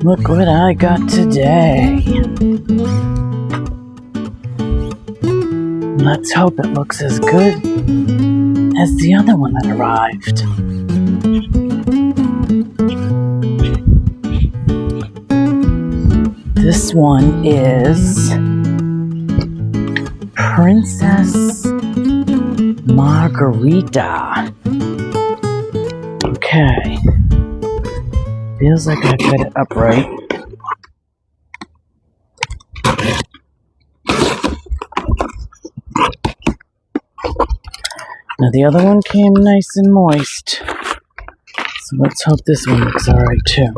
Look what I got today. Let's hope it looks as good as the other one that arrived. This one is Princess Margarita. Okay. Feels like I got it upright. Now the other one came nice and moist. So let's hope this one looks alright too.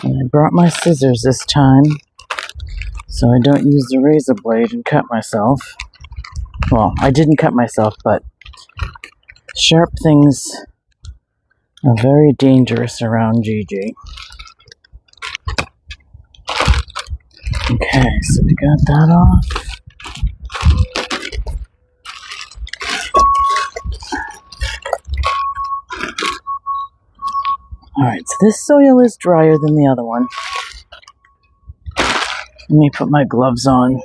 And I brought my scissors this time, so I don't use the razor blade and cut myself. Well, I didn't cut myself, but sharp things are very dangerous around Gigi. Okay, so we got that off. Alright, so this soil is drier than the other one. Let me put my gloves on.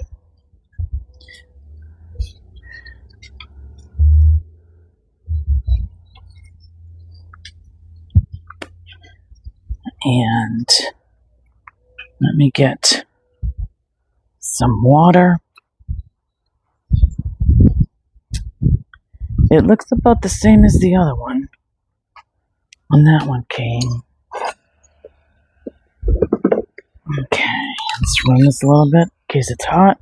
And let me get some water. It looks about the same as the other one when that one came. Okay, let's run this a little bit in case it's hot.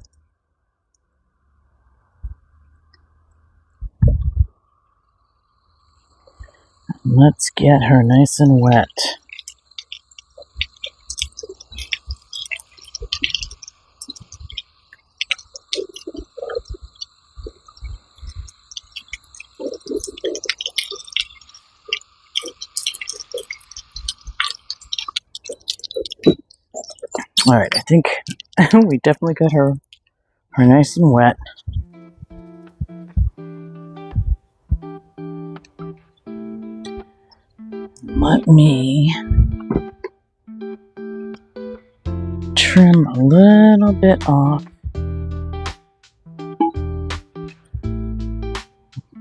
Let's get her nice and wet. Alright, I think we definitely got her nice and wet. Let me trim a little bit off.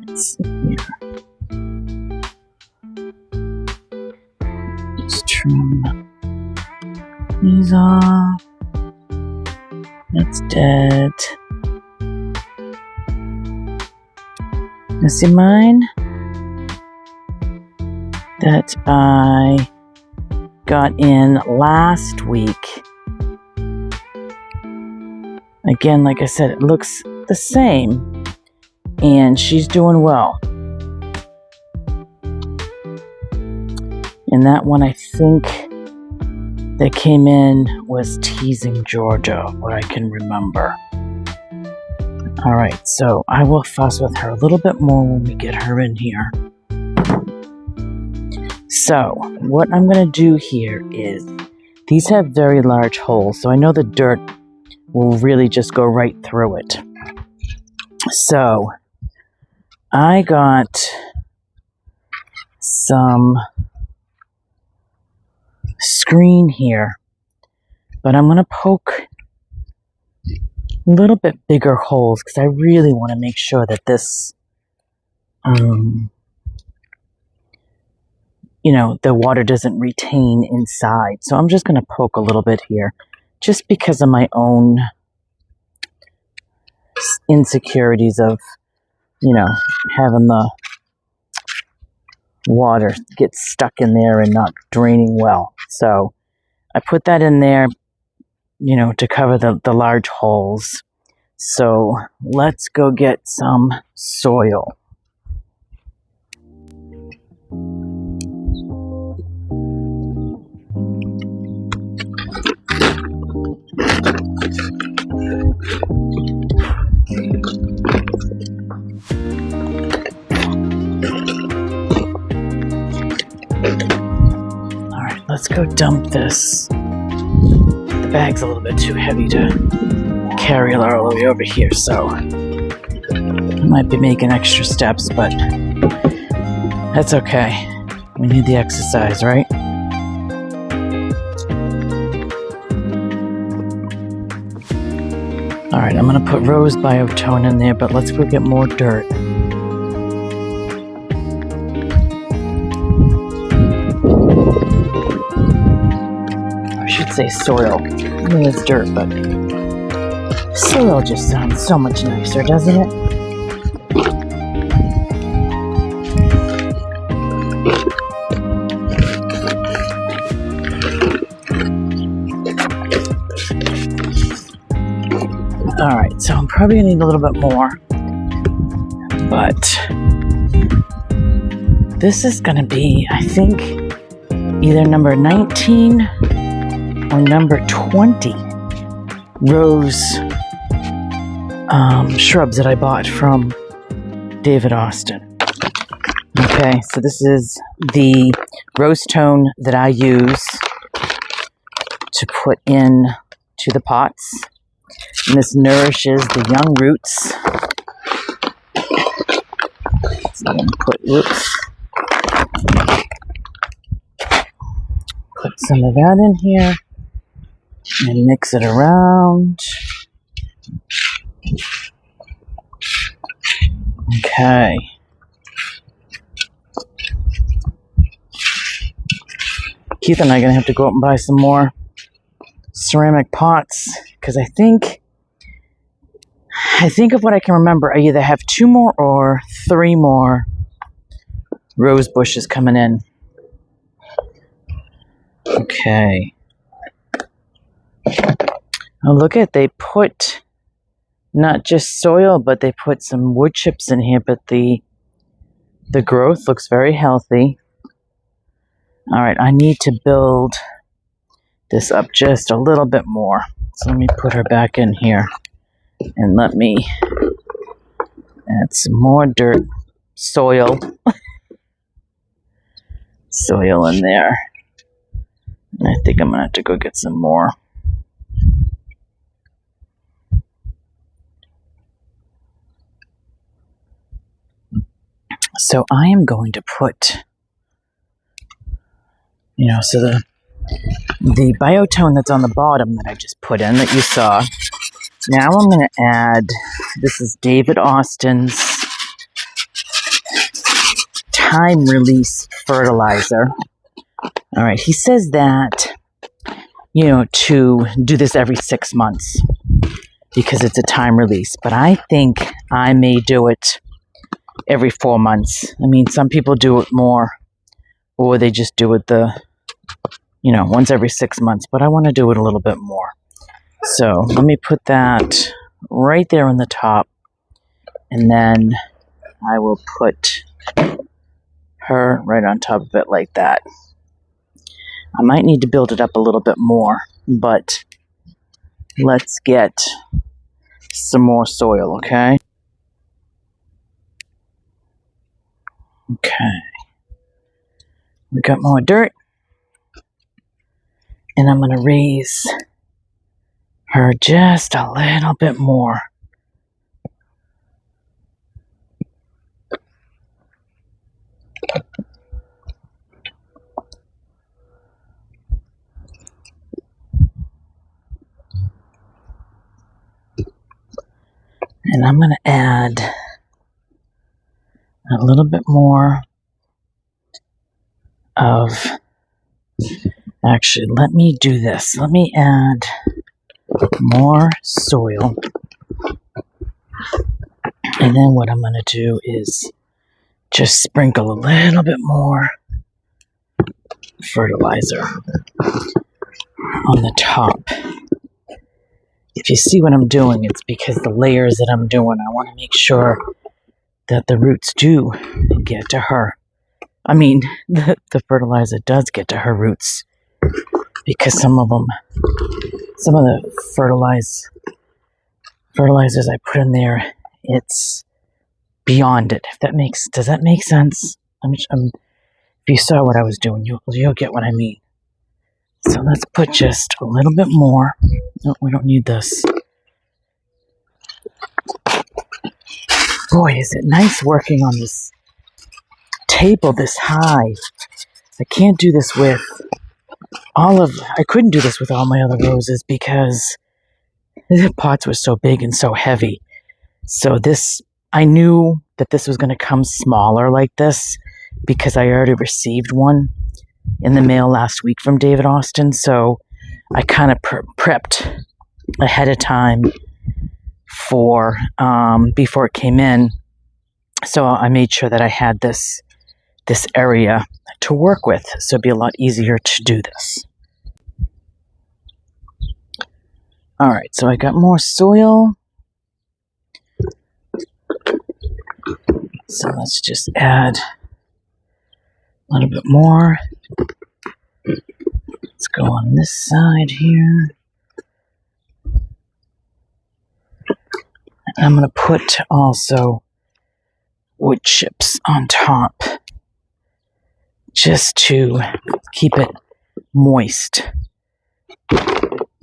Let's see here. Let's trim these off. That's dead. Now see mine that I got in last week. Again, like I said, it looks the same, and she's doing well. And that one, I think, that came in was Teasing Georgia, what I can remember. Alright, so I will fuss with her a little bit more when we get her in here. So, what I'm going to do here is, these have very large holes, so I know the dirt will really just go right through it. So, I got some screen here, but I'm going to poke a little bit bigger holes because I really want to make sure that this, the water doesn't retain inside. So I'm just going to poke a little bit here just because of my own insecurities of, having the water get stuck in there and not draining well. So I put that in there, to cover the large holes. So let's go get some soil. Alright, let's go dump this the bag's a little bit too heavy to carry it all the way over here, so I might be making extra steps, but that's okay. We need the exercise, right? Alright, I'm gonna put Rose Biotone in there, but let's go get more dirt. I should say soil. I mean, it's dirt, but soil just sounds so much nicer, doesn't it? Alright, so I'm probably gonna need a little bit more, but this is gonna be, I think, either number 19 or number 20 rose shrubs that I bought from David Austin. Okay, so this is the rose tone that I use to put in to the pots. And this nourishes the young roots. So I'm going to put roots. Put some of that in here and mix it around. Okay. Keith and I are going to have to go out and buy some more ceramic pots, because I think of what I can remember, I either have 2 more or 3 more rose bushes coming in. Okay. Oh, look at, they put not just soil, but they put some wood chips in here, but the growth looks very healthy. All right, I need to build this up just a little bit more. So let me put her back in here and let me add some more dirt, soil in there. And I think I'm gonna have to go get some more. So I am going to put, so the biotone that's on the bottom that I just put in, that you saw. Now I'm going to add, this is David Austin's time release fertilizer. All right, he says that, to do this every 6 months because it's a time release. But I think I may do it every 4 months. I mean, some people do it more, or they just do it once every 6 months, but I want to do it a little bit more. So let me put that right there on the top, and then I will put her right on top of it like that. I might need to build it up a little bit more, but let's get some more soil, okay? Okay. We got more dirt. And I'm going to raise her just a little bit more. And I'm going to add a little bit more of... Actually, let me do this. Let me add more soil. And then what I'm going to do is just sprinkle a little bit more fertilizer on the top. If you see what I'm doing, it's because the layers that I'm doing, I want to make sure that the roots do get to her. I mean, the fertilizer does get to her roots. Because some of the fertilizers I put in there, it's beyond it. Does that make sense? If you saw what I was doing, you'll get what I mean. So let's put just a little bit more. No, we don't need this. Boy, is it nice working on this table this high. I can't do this with I couldn't do this with all my other roses because the pots were so big and so heavy. So I knew that this was going to come smaller like this because I already received one in the mail last week from David Austin. So I kind of prepped ahead of time for before it came in. So I made sure that I had this area to work with, so it'd be a lot easier to do this. All right, so I got more soil. So let's just add a little bit more. Let's go on this side here. And I'm going to put also wood chips on top just to keep it moist,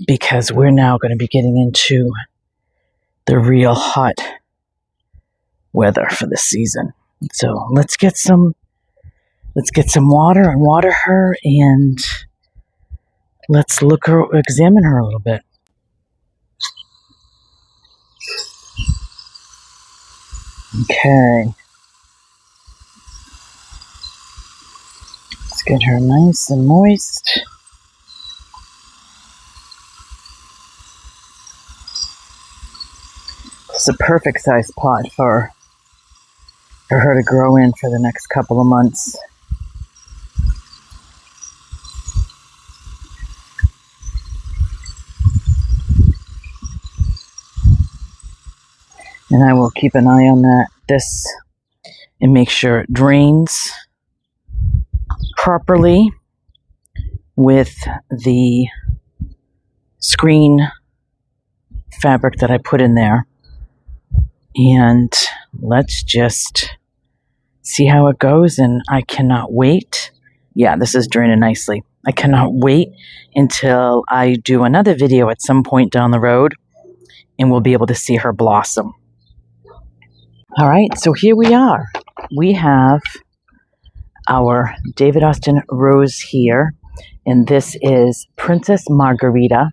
because we're now going to be getting into the real hot weather for the season. So let's get some water and water her, and let's examine her a little bit. Okay. Let's get her nice and moist. It's a perfect size pot for her to grow in for the next couple of months. And I will keep an eye on this and make sure it drains properly with the screen fabric that I put in there. And let's just see how it goes. And I cannot wait. Yeah, this is draining nicely. I cannot wait until I do another video at some point down the road, and we'll be able to see her blossom. All right, so here we are. We have our David Austin rose here, and this is Princess Margarita.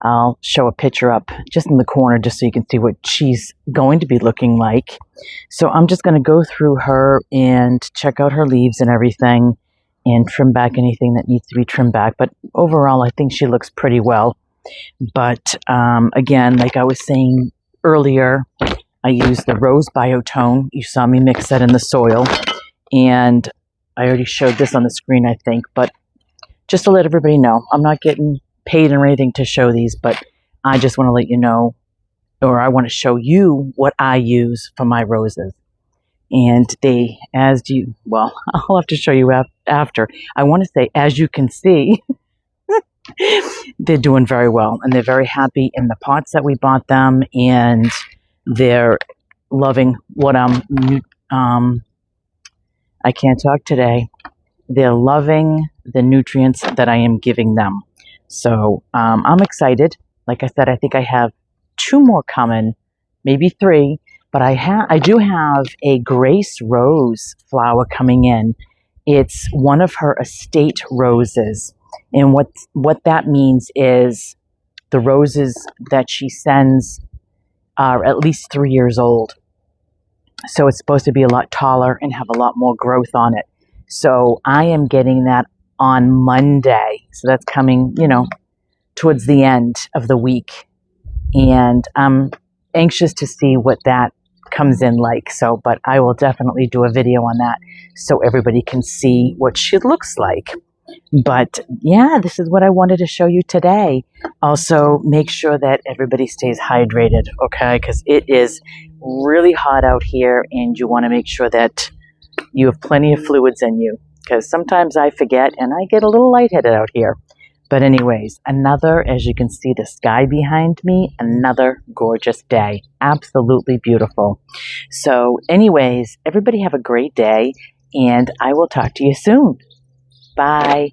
I'll show a picture up just in the corner just so you can see what she's going to be looking like. So I'm just going to go through her and check out her leaves and everything and trim back anything that needs to be trimmed back. But overall, I think she looks pretty well. But again, like I was saying earlier, I used the Rose Biotone. You saw me mix that in the soil. And I already showed this on the screen, I think. But just to let everybody know, I'm not getting paid or anything to show these, but I just want to let you know, or I want to show you what I use for my roses. And I'll have to show you after. I want to say, as you can see, they're doing very well, and they're very happy in the pots that we bought them, and they're loving what I can't talk today. They're loving the nutrients that I am giving them. So I'm excited. Like I said, I think I have 2 more coming, maybe 3. But I do have a Grace Rose flower coming in. It's one of her estate roses. And what that means is the roses that she sends are at least 3 years old. So it's supposed to be a lot taller and have a lot more growth on it. So I am getting that on Monday. So that's coming, towards the end of the week. And I'm anxious to see what that comes in like. But I will definitely do a video on that so everybody can see what she looks like. But yeah, this is what I wanted to show you today. Also, make sure that everybody stays hydrated, okay? Because it is really hot out here, and you want to make sure that you have plenty of fluids in you. Because sometimes I forget, and I get a little lightheaded out here. But anyways, as you can see, the sky behind me, another gorgeous day. Absolutely beautiful. So anyways, everybody have a great day, and I will talk to you soon. Bye.